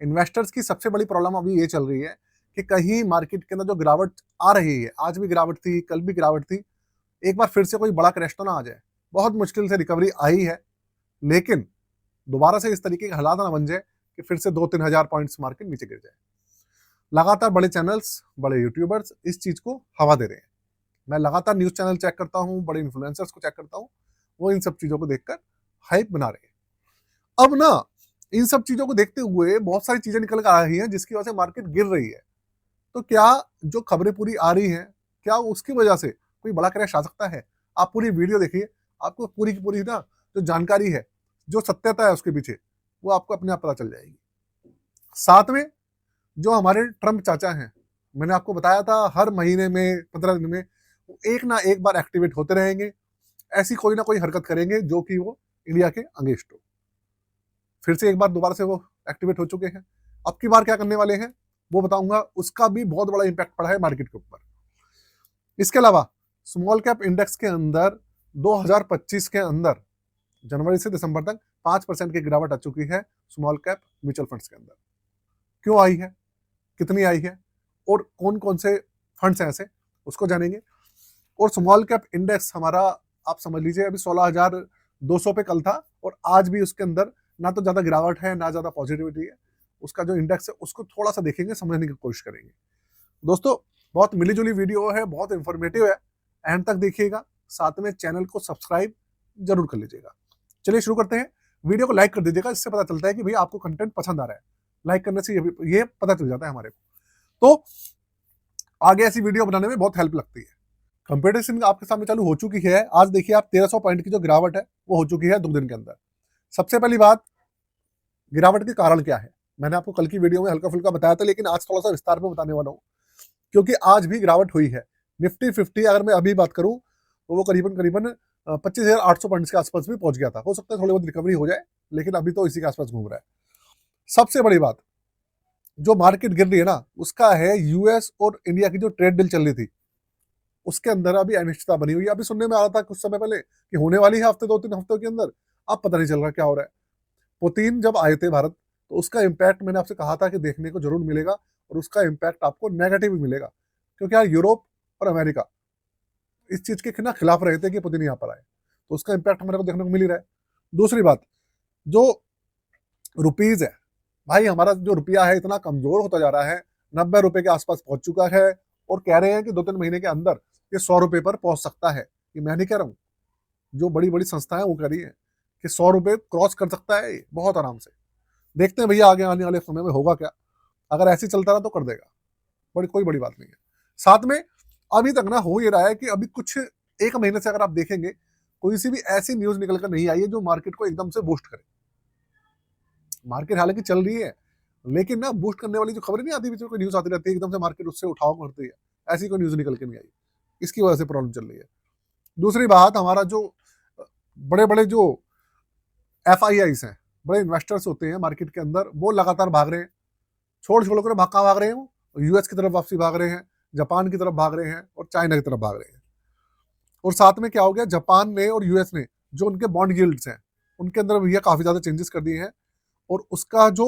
Investors की सबसे बड़ी प्रॉब्लम अभी ये चल रही है कि कहीं मार्केट के अंदर जो गिरावट आ रही है, आज भी गिरावट थी, कल भी गिरावट थी, एक बार फिर से कोई बड़ा क्रैश तो ना आ जाए। बहुत मुश्किल से रिकवरी आई है, लेकिन दोबारा से इस तरीके के हालात ना बन जाए कि फिर से 2-3 हजार पॉइंट्स मार्केट नीचे गिर जाए। लगातार बड़े चैनल्स, बड़े यूट्यूबर्स इस चीज को हवा दे रहे हैं। मैं लगातार न्यूज चैनल चेक करता हूँ, बड़े इन्फ्लुएंसर्स को चेक करता हूँ, वो इन सब चीजों को देखकर हाइप बना रहे हैं। अब ना इन सब चीजों को देखते हुए बहुत सारी चीजें निकल कर आ रही हैं जिसकी वजह से मार्केट गिर रही है। तो क्या जो खबरें पूरी आ रही हैं, क्या उसकी वजह से कोई बड़ा क्रैश आ सकता है? आप पूरी वीडियो देखिए, आपको पूरी की पूरी ना जो जानकारी है, जो सत्यता है उसके पीछे, वो आपको अपने आप पता चल जाएगी। साथ में जो हमारे ट्रम्प चाचा हैं, मैंने आपको बताया था हर महीने में 15 दिन में वो एक ना एक बार एक्टिवेट होते रहेंगे, ऐसी कोई ना कोई हरकत करेंगे जो कि वो इंडिया के अगेंस्ट हो। फिर से एक बार दोबारा से वो एक्टिवेट हो चुके हैं। अब की बार क्या करने वाले हैं वो बताऊंगा, उसका भी बहुत बड़ा इंपैक्ट पड़ा है मार्केट के ऊपर। इसके अलावा स्मॉल कैप इंडेक्स के अंदर 2025 के अंदर जनवरी से दिसंबर तक 5% की गिरावट आ चुकी है स्मॉल कैप म्यूचुअल फंड्स के अंदर। क्यों आई है, कितनी आई है और कौन कौन से फंड्स हैं ऐसे, उसको जानेंगे। और स्मॉल कैप इंडेक्स हमारा आप समझ लीजिए अभी 16,200 पे कल था, और आज भी उसके अंदर ना तो ज्यादा गिरावट है ना ज्यादा पॉजिटिविटी है। उसका जो इंडेक्स है उसको थोड़ा सा देखेंगे, समझने की कोशिश करेंगे। दोस्तों बहुत मिलीजुली वीडियो है, बहुत इंफॉर्मेटिव है, एंड तक देखिएगा। साथ में चैनल को सब्सक्राइब जरूर कर लीजिएगा। चलिए शुरू करते हैं। वीडियो को लाइक कर दीजिएगा, इससे पता चलता है कि भैया आपको कंटेंट पसंद आ रहा है। लाइक करने से ये पता चल जाता है हमारे को, तो आगे ऐसी वीडियो बनाने में बहुत हेल्प लगती है। कंपटीशन आपके सामने चालू हो चुकी है। आज देखिए आप 1300 पॉइंट की जो गिरावट है वो हो चुकी है 2 दिन के अंदर। सबसे पहली बात, गिरावट के कारण क्या है, मैंने आपको कल की वीडियो में हल्का फुल्का बताया था, लेकिन आज थोड़ा सा विस्तार में बताने वाला हूँ, क्योंकि आज भी गिरावट हुई है। निफ्टी 50 अगर मैं अभी बात करूं तो वो करीबन करीबन 25,800 पॉइंट्स के आसपास भी पहुंच गया था। हो सकता है थोड़ी बहुत रिकवरी हो जाए, लेकिन अभी तो इसी के आसपास घूम रहा है। सबसे बड़ी बात, जो मार्केट गिर रही है ना, उसका है यूएस और इंडिया की जो ट्रेड डील चल रही थी, उसके अंदर अभी अनिश्चितता बनी हुई है। अभी सुनने में आ रहा था कुछ समय पहले कि होने वाली है हफ्ते 2-3 हफ्तों के अंदर। अब पता नहीं चल रहा क्या हो रहा है। पुतिन जब आए थे भारत, तो उसका इम्पैक्ट मैंने आपसे कहा था कि देखने को जरूर मिलेगा, और उसका इम्पैक्ट आपको नेगेटिव भी मिलेगा, क्योंकि यार यूरोप और अमेरिका इस चीज के ना खिलाफ रहे थे कि पुतिन यहाँ पर आए, तो उसका इम्पैक्ट हमारे को देखने को मिल ही रहा है। दूसरी बात, जो रुपीज है, भाई हमारा जो रुपया है इतना कमजोर होता जा रहा है, 90 रुपए के आसपास पहुंच चुका है, और कह रहे हैं कि 2-3 महीने के अंदर ये 100 रुपए पर पहुंच सकता है। ये मैं नहीं कह रहा हूँ, जो बड़ी बड़ी संस्थाएं वो कह रही है कि 100 रुपए क्रॉस कर सकता है बहुत आराम से। देखते हैं भैया आगे आने वाले समय में होगा क्या। अगर ऐसे चलता रहा तो कर देगा, कोई बड़ी बात नहीं है। साथ में अभी तक ना हो ये रहा है कि अभी कुछ 1 महीने से अगर आप देखेंगे, कोई सी भी ऐसी न्यूज निकल कर नहीं आई है जो मार्केट को एकदम से बूस्ट करे। मार्केट हालांकि चल रही है, लेकिन ना बूस्ट करने वाली जो खबरें नहीं आती, बीच में कोई न्यूज आती रहती है एकदम से मार्केट उससे उठाव करती है, ऐसी कोई न्यूज निकल के नहीं आई। इसकी वजह से प्रॉब्लम चल रही है। दूसरी बात, हमारा जो बड़े बड़े जो FIIs हैं, बड़े इन्वेस्टर्स होते हैं मार्केट के अंदर, वो लगातार भाग रहे हैं। छोड़ छोड़ कर भाग रहे हैं, यूएस की तरफ वापसी भाग रहे हैं, जापान की तरफ भाग रहे हैं, और चाइना की तरफ भाग रहे हैं। और साथ में क्या हो गया, जापान ने और यूएस ने जो उनके बॉन्ड यील्ड्स हैं उनके अंदर भैया काफी ज्यादा चेंजेस कर दिए हैं, और उसका जो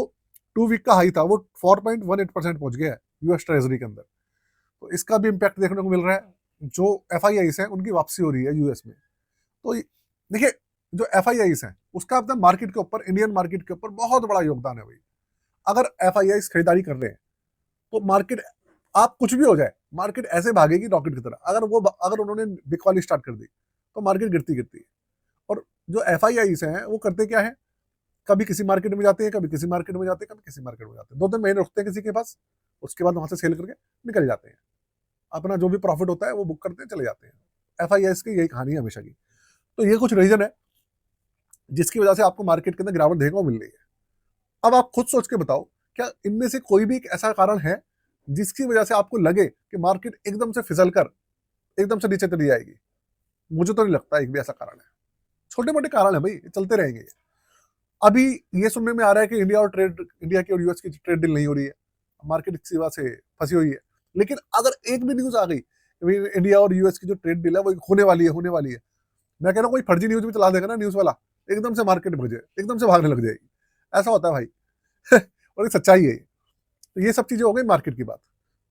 2 वीक का हाई था वो 4.18% पहुंच गया है यूएस ट्रेजरी के अंदर। तो इसका भी इम्पैक्ट देखने को मिल रहा है। जो FIIs हैं उनकी वापसी हो रही है यूएस में। तो देखिए, जो FIIs हैं उसका अपना मार्केट के ऊपर, इंडियन मार्केट के ऊपर बहुत बड़ा योगदान है भाई। अगर FIIs खरीदारी कर रहे हैं तो मार्केट, आप कुछ भी हो जाए, मार्केट ऐसे भागेगी रॉकेट की तरह। अगर उन्होंने बिकवाली स्टार्ट कर दी तो मार्केट गिरती गिरती है। और जो FIIs हैं वो करते क्या है, कभी किसी मार्केट में जाते हैं, कभी किसी मार्केट में जाते हैं, कभी किसी मार्केट में जाते हैं, 2-3 महीने रुकते हैं किसी के पास, उसके बाद वहां से सेल करके निकल जाते हैं। अपना जो भी प्रॉफिट होता है वो बुक करते हैं, चले जाते हैं। FIIs की यही कहानी है हमेशा की। तो ये कुछ रीजन है जिसकी वजह से आपको मार्केट के अंदर गिरावट देखने को मिल रही है। अब आप खुद सोच के बताओ, क्या इनमें से कोई भी एक ऐसा कारण है जिसकी वजह से आपको लगे कि मार्केट एकदम से फिसल कर एकदम से नीचे चली जाएगी? मुझे तो नहीं लगता एक भी ऐसा कारण है। छोटे मोटे कारण है भाई, चलते रहेंगे। अभी ये सुनने में आ रहा है कि इंडिया की और यूएस की ट्रेड डील नहीं हो रही है, मार्केट इसी वजह से फंसी हुई है। लेकिन अगर एक भी न्यूज आ गई कि इंडिया और यूएस की जो ट्रेड डील है वो होने वाली है, होने वाली है, मैं कह रहा हूँ कोई फर्जी न्यूज भी चला देगा ना न्यूज वाला, एकदम से मार्केट भजे, एकदम से भागने लग जाएगी। ऐसा होता है भाई। और ये सच्चाई है। तो ये सब चीजें हो गई मार्केट की बात।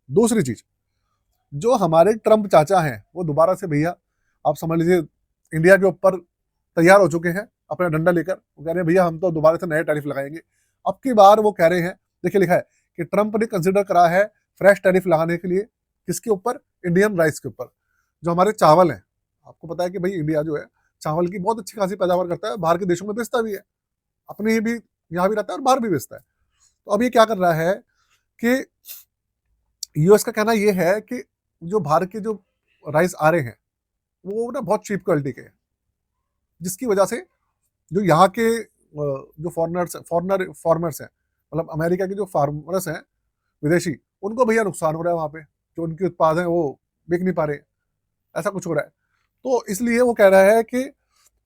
दूसरी चीज, जो हमारे ट्रम्प चाचा हैं वो दोबारा से भैया आप समझ लीजिए इंडिया के ऊपर तैयार हो चुके हैं अपना डंडा लेकर। वो कह रहे हैं भैया हम तो दोबारा से नए टैरिफ लगाएंगे। अब की बार वो कह रहे हैं, देखिए लिखा है कि ट्रंप ने कंसिडर करा है फ्रेश टैरिफ लगाने के लिए। किसके ऊपर? इंडियन राइस के ऊपर। जो हमारे चावल हैं, आपको पता है कि भाई इंडिया जो है चावल की बहुत अच्छी खासी पैदावार करता है, बाहर के देशों में बेचता भी है, अपने ही भी यहाँ भी रहता है और बाहर भी बेचता है। तो अब ये क्या कर रहा है कि यूएस का कहना ये है कि जो भारत के जो राइस आ रहे हैं वो ना बहुत चीप क्वालिटी के हैं, जिसकी वजह से जो यहाँ के जो फार्मर्स हैं, मतलब अमेरिका के जो फार्मर्स हैं विदेशी, उनको भैया नुकसान हो रहा है। वहाँ पे जो उनके उत्पाद हैं वो बिक नहीं पा रहे, ऐसा कुछ हो रहा है। तो इसलिए वो कह रहा है कि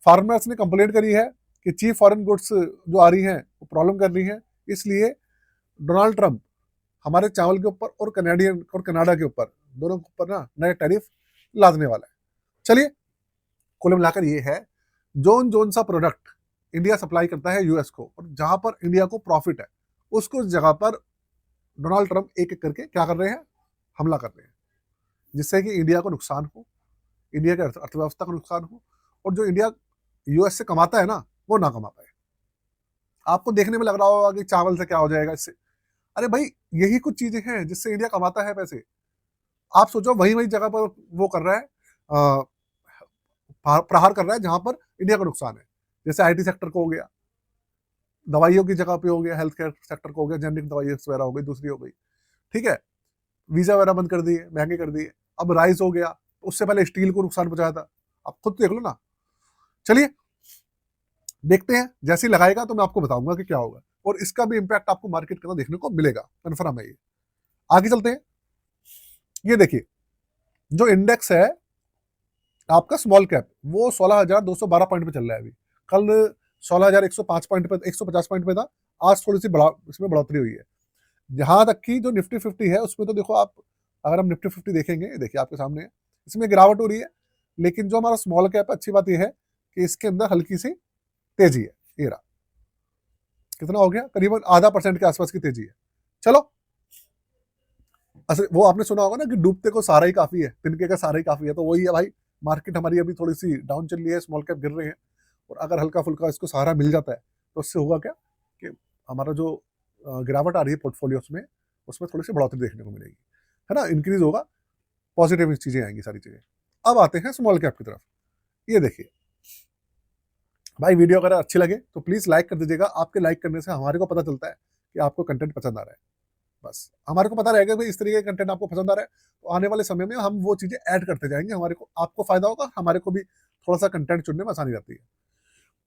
फार्मर्स ने कंप्लेंट करी है कि चीप फॉरेन गुड्स जो आ रही हैं वो प्रॉब्लम कर रही हैं। इसलिए डोनाल्ड ट्रंप हमारे चावल के ऊपर और कनाडियन और कनाडा के ऊपर, दोनों के ऊपर ना नए टैरिफ लादने वाला है। चलिए, कुल मिलाकर ये है, जोन जोन सा प्रोडक्ट इंडिया सप्लाई करता है यूएस को, और जहां पर इंडिया को प्रॉफिट है उसको जगह पर डोनाल्ड ट्रंप एक एक करके क्या कर रहे हैं? हमला कर रहे हैं, जिससे कि इंडिया को नुकसान हो, इंडिया की अर्थव्यवस्था को नुकसान हो, और जो इंडिया यूएस से कमाता है ना वो ना कमा पाए। आपको देखने में लग रहा होगा कि चावल से क्या हो जाएगा इससे। अरे भाई, यही कुछ चीजें हैं जिससे इंडिया कमाता है पैसे। आप सोचो, वही वही जगह पर वो कर रहा है, प्रहार कर रहा है जहां पर इंडिया को नुकसान है। जैसे आईटी सेक्टर को हो गया, दवाइयों की जगह पे हो गया, हेल्थ केयर सेक्टर को हो गया, जेनरिक दवाई वगैरह हो गई, दूसरी हो गई, ठीक है, वीजा वगैरह बंद कर दिए, महंगे कर दिए। अब राइस हो गया, उससे पहले स्टील को नुकसान पहुंचाया था। आप खुद देख लो ना। चलिए देखते हैं, जैसे ही लगाएगा तो मैं आपको बताऊंगा कि क्या होगा, और इसका भी इम्पैक्ट आपको मार्केट के अंदर देखने को मिलेगा, कन्फर्म है ये। आगे चलते हैं। ये देखिए, जो इंडेक्स है आपका स्मॉल कैप, वो 16,212 पॉइंट पे चल रहा है अभी। कल 16,105 पॉइंट पे, 150 पॉइंट पे था। आज थोड़ी सी इसमें बढ़ोतरी हुई है। जहां तक की जो निफ्टी 50 है उसमें तो देखो आप, अगर हम निफ्टी 50 देखेंगे, देखिए आपके सामने है, इसमें गिरावट हो रही है। लेकिन जो हमारा स्मॉल कैप, अच्छी बात यह है कि इसके अंदर हल्की सी तेजी है। ये रहा, कितना हो गया? करीबन आधा % के आसपास की तेजी है। चलो, वो आपने सुना होगा ना कि डूबते को सहारा ही काफी है, तिनके का सहारा ही काफी है। तो वही है भाई, मार्केट हमारी अभी थोड़ी सी डाउन चल रही है, स्मॉल कैप गिर रहे हैं, और अगर हल्का फुल्का इसको सहारा मिल जाता है तो उससे होगा क्या कि हमारा जो गिरावट आ रही है पोर्टफोलियोज में, उसमें थोड़ी सी बढ़ोतरी देखने को मिलेगी, है ना, इंक्रीज होगा, पॉजिटिव चीजें आएंगी सारी चीजें। अब आते हैं स्मॉल कैप की तरफ। ये देखिए भाई, वीडियो अगर अच्छी लगे तो प्लीज लाइक कर दीजिएगा। आपके लाइक करने से हमारे को पता चलता है कि आपको कंटेंट पसंद आ रहा है। बस हमारे को पता रहेगा कि इस तरीके का कंटेंट आपको पसंद आ रहा है, तो आने वाले समय में हम वो चीजें ऐड करते जाएंगे। हमारे को, आपको फायदा होगा, हमारे को भी थोड़ा सा कंटेंट चुनने में आसानी रहती है।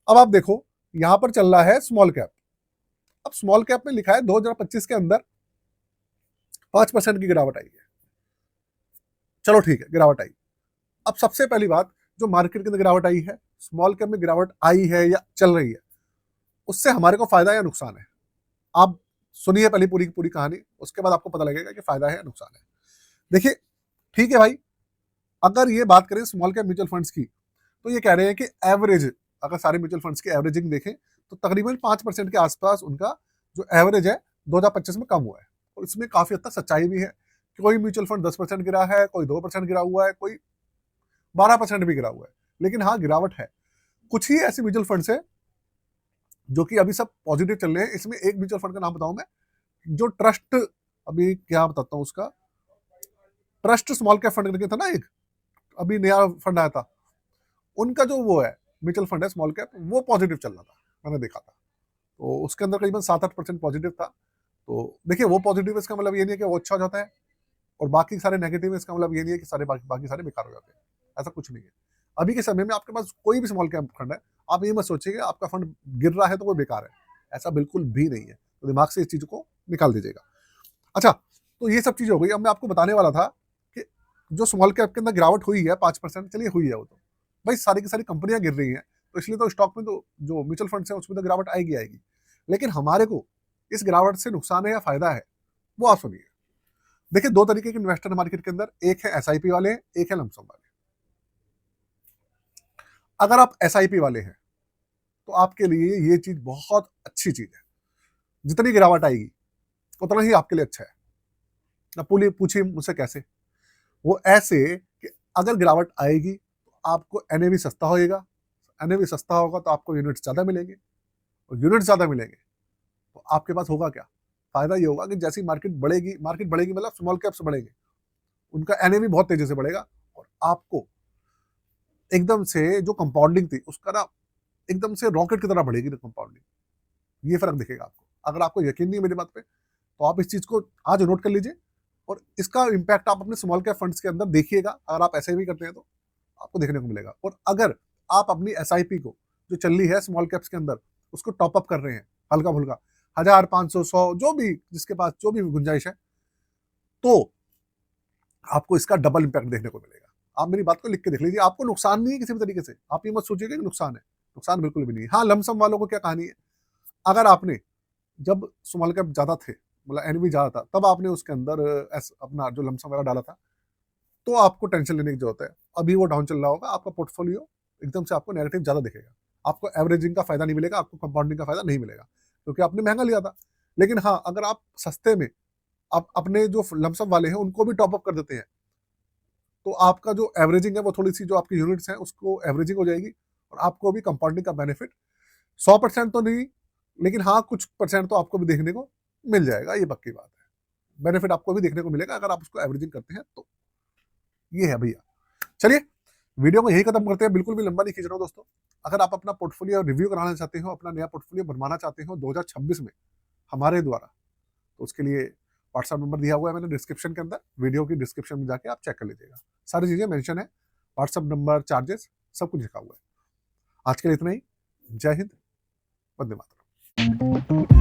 अब आप देखो, यहां पर चल रहा है स्मॉल कैप। अब स्मॉल कैप में लिखा है 2025 के अंदर 5% की गिरावट आई है। चलो ठीक है, गिरावट आई। अब सबसे पहली बात, जो मार्केट के अंदर गिरावट आई है, स्मॉल कैप में गिरावट आई है या चल रही है, उससे हमारे को फायदा या नुकसान है? आप सुनिए पहले पूरी की पूरी कहानी, उसके बाद आपको पता लगेगा कि फायदा है या नुकसान है। देखिए, ठीक है भाई, अगर ये बात करें स्मॉल कैप म्यूचुअल फंड्स की, तो ये कह रहे हैं कि एवरेज, अगर सारे म्यूचुअल फंड्स की एवरेजिंग देखें तो तकरीबन 5% के आसपास उनका जो एवरेज है 2025 में कम हुआ है। और इसमें काफी हद तक सच्चाई भी है कि कोई म्यूचुअल फंड 10% गिरा है, कोई 2% गिरा हुआ है, कोई 12% भी गिरा हुआ है। लेकिन हाँ, गिरावट है। कुछ ही ऐसे म्यूचुअल फंड्स है जो कि अभी सब पॉजिटिव चल रहे हैं। इसमें एक म्यूचुअल फंड का नाम बताऊं मैं, जो ट्रस्ट, अभी क्या बताता हूँ उसका, ट्रस्ट स्मॉल कैप फंड करके था ना एक, अभी नया फंड आया था, उनका जो वो है म्यूचुअल फंड है स्मॉल कैप, वो पॉजिटिव चल रहा था, मैंने देखा था। तो उसके अंदर करीबन 7-8% पॉजिटिव था। तो देखिए, वो पॉजिटिव इसका मतलब ये नहीं है कि वो अच्छा हो जाता है, और बाकी सारे नेगेटिव इसका मतलब ये नहीं है कि सारे बाकी सारे बेकार हो जाते हैं। ऐसा कुछ नहीं है। अभी के समय में आपके पास कोई भी स्मॉल कैप फंड है, आप ये मत सोचिए कि आपका फंड गिर रहा है तो वो बेकार है, ऐसा बिल्कुल भी नहीं है। तो दिमाग से इस चीज को निकाल दीजिएगा। अच्छा, तो ये सब चीज हो गई। अब मैं आपको बताने वाला था कि जो स्मॉल कैप के अंदर गिरावट हुई है 5%, चलिए हुई है, वो तो भाई सारी की सारी कंपनियां गिर रही हैं, तो इसलिए तो स्टॉक में तो जो म्यूचुअल फंड्स हैं उसमें तो गिरावट आएगी आएगी। लेकिन हमारे को इस गिरावट से नुकसान है या फायदा है, वो आप सुनिए। देखिए, दो तरीके के इन्वेस्टर मार्केट के अंदर, एक है एसआईपी वाले, एक है लमसम वाले। अगर आप एसआईपी वाले हैं तो आपके लिए ये चीज बहुत अच्छी चीज है। जितनी गिरावट आएगी उतना ही आपके लिए अच्छा है। अब पूछिए मुझसे कैसे? वो ऐसे कि अगर गिरावट आएगी तो आपको एनएवी सस्ता होएगा, एनएवी सस्ता होगा तो आपको यूनिट्स ज़्यादा मिलेंगे, और यूनिट्स ज़्यादा मिलेंगे तो आपके पास होगा क्या? फ़ायदा ये होगा कि जैसी मार्केट बढ़ेगी मतलब स्मॉल कैप्स बढ़ेंगे, उनका एनएवी बहुत तेज़ी से बढ़ेगा, और आपको एकदम से जो कंपाउंडिंग थी उसका ना एकदम से रॉकेट की तरह बढ़ेगी ना कंपाउंडिंग। ये फ़र्क दिखेगा आपको। अगर आपको यकीन नहीं है मेरी बात पे, तो आप इस चीज़ को आज नोट कर लीजिए, और इसका इम्पैक्ट आप अपने स्मॉल कैप फंड्स के अंदर देखिएगा। अगर आप एसआईपी करते हैं तो आपको देखने को मिलेगा। और अगर आप अपनी एसआईपी को जो चल रही है स्मॉल कैप्स के अंदर उसको टॉप अप कर रहे हैं हल्का फुल्का, 1000, 500, 100 जो भी जिसके पास जो भी गुंजाइश है, तो आपको इसका डबल इम्पैक्ट देखने को मिलेगा। आप मेरी बात को लिख के देख लीजिए। आपको नुकसान नहीं है किसी भी तरीके से, आप ये मत सोचिएगा कि नुकसान है, नुकसान बिल्कुल भी नहीं है। हाँ, लमसम वालों को क्या कहानी है, अगर आपने जब स्मॉल कैप ज्यादा थे, मतलब एनवी ज्यादा था, तब आपने उसके अंदर अपना जो लमसम वगैरह डाला था, तो आपको टेंशन लेने की जरूरत है। अभी वो डाउन चल रहा होगा, आपका पोर्टफोलियो एकदम से आपको नेगेटिव ज्यादा दिखेगा, आपको एवरेजिंग का फायदा नहीं मिलेगा, आपको कंपाउंडिंग का फायदा नहीं मिलेगा, क्योंकि आपने महंगा लिया था। लेकिन हाँ, अगर आप सस्ते में आप अपने जो लमसम वाले हैं उनको भी टॉप अप कर देते हैं, तो आपका जो एवरेजिंग है वो थोड़ी सी जो आपकी यूनिट्स हैं उसको एवरेजिंग हो जाएगी, और आपको भी कंपाउंडिंग का बेनिफिट 100% तो नहीं, लेकिन हाँ कुछ परसेंट तो आपको भी देखने को मिल जाएगा, ये पक्की बात है। बेनिफिट आपको भी देखने को मिलेगा अगर आप उसको एवरेजिंग करते हैं तो। ये है भैया। चलिए, वीडियो को यही खत्म करते हैं, बिल्कुल भी लंबा नहीं खींच रहा हूं दोस्तों। अगर आप अपना पोर्टफोलियो रिव्यू कराना चाहते हो, अपना नया पोर्टफोलियो बनवाना चाहते हो 2026 में हमारे द्वारा, तो उसके लिए व्हाट्सएप नंबर दिया हुआ है मैंने डिस्क्रिप्शन के अंदर, वीडियो की डिस्क्रिप्शन में जाके आप चेक कर लीजिएगा, सारी चीजें मेंशन है, व्हाट्सएप नंबर, चार्जेस, सब कुछ लिखा हुआ है। आज के लिए इतना ही। जय हिंद, वंदे मातरम।